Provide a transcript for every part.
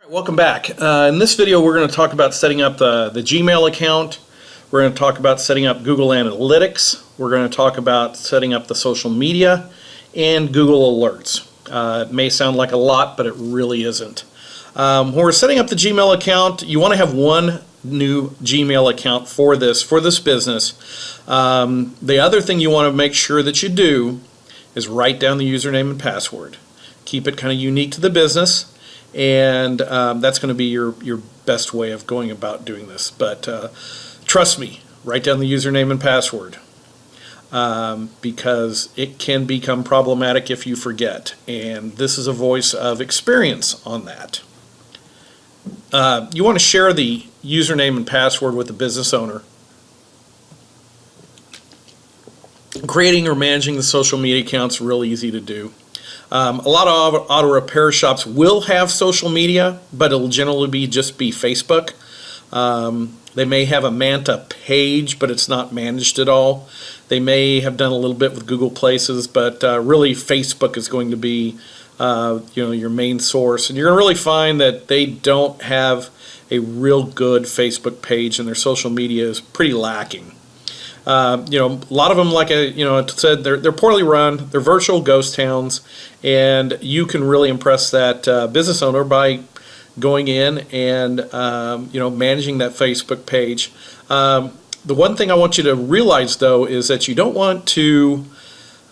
Welcome back. In this video we're going to talk about setting up the Gmail account. We're going to talk about setting up Google Analytics. We're going to talk about setting up the social media and Google Alerts. It may sound like a lot, but it really isn't. When we're setting up the Gmail account, you want to have one new Gmail account for this business. The other thing you want to make sure that you do is write down the username and password. Keep it kind of unique to the business. And that's going to be your best way of going about doing this. But trust me, write down the username and password because it can become problematic if you forget. And this is a voice of experience on that. You want to share the username and password with the business owner. Creating or managing the social media accounts is real easy to do. A lot of auto repair shops will have social media, but it'll generally be Facebook. They may have a Manta page, but it's not managed at all. They may have done a little bit with Google Places, but really Facebook is going to be your main source. And you're going to really find that they don't have a real good Facebook page, and their social media is pretty lacking. A lot of them, like I said, they're poorly run. They're virtual ghost towns, and you can really impress that business owner by going in and managing that Facebook page. The one thing I want you to realize, though, is that you don't want to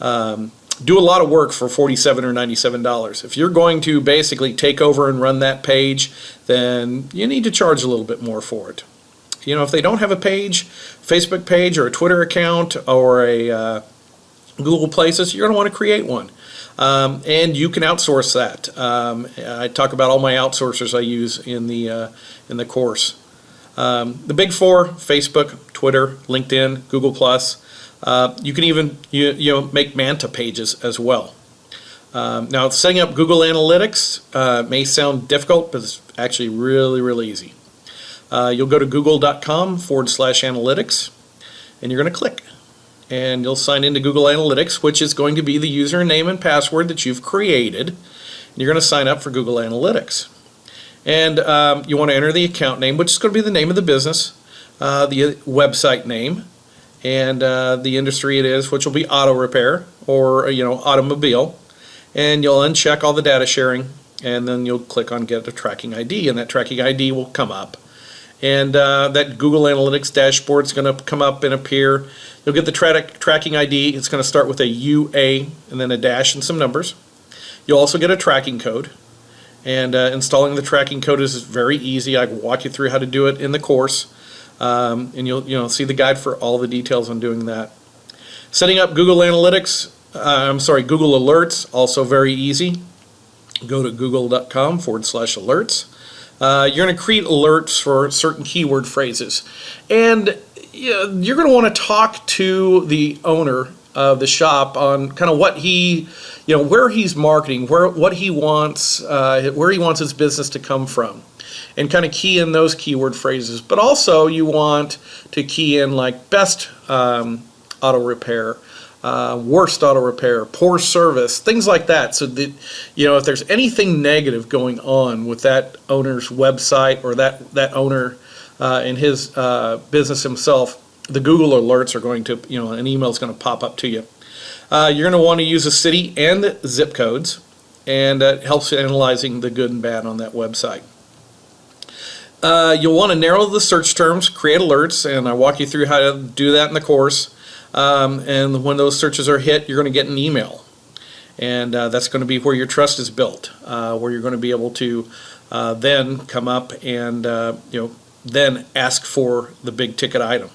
do a lot of work for $47 or $97. If you're going to basically take over and run that page, then you need to charge a little bit more for it. If they don't have a page, Facebook page or a Twitter account or a Google Places, you're going to want to create one. And you can outsource that. I talk about all my outsourcers I use in the course. The big four: Facebook, Twitter, LinkedIn, Google+. You can even make Manta pages as well. Now, setting up Google Analytics may sound difficult, but it's actually really, really easy. You'll go to google.com/analytics, and you're going to click. And you'll sign into Google Analytics, which is going to be the username and password that you've created. And you're going to sign up for Google Analytics. And you want to enter the account name, which is going to be the name of the business, the website name, and the industry it is, which will be auto repair or automobile. And you'll uncheck all the data sharing, and then you'll click on Get a Tracking ID, and that tracking ID will come up. And that Google Analytics dashboard is going to come up and appear. You'll get the tracking ID. It's going to start with a UA and then a dash and some numbers. You'll also get a tracking code. And installing the tracking code is very easy. I can walk you through how to do it in the course. And you'll see the guide for all the details on doing that. Setting up Google Analytics, Google Alerts, also very easy. Go to google.com/alerts. You're going to create alerts for certain keyword phrases, and you're going to want to talk to the owner of the shop on kind of what he, where he's marketing, what he wants, where he wants his business to come from, and kind of key in those keyword phrases. But also you want to key in like best auto repair, worst auto repair, poor service, things like that, so that if there's anything negative going on with that owner's website or that owner in his business himself, the Google alerts are going to, an email is going to pop up to you. You're going to want to use a city and the zip codes, and it helps analyzing the good and bad on that website. You'll want to narrow the search terms, create alerts, and I walk you through how to do that in the course. And when those searches are hit, you're going to get an email. And that's going to be where your trust is built, where you're going to be able to then come up and then ask for the big ticket item.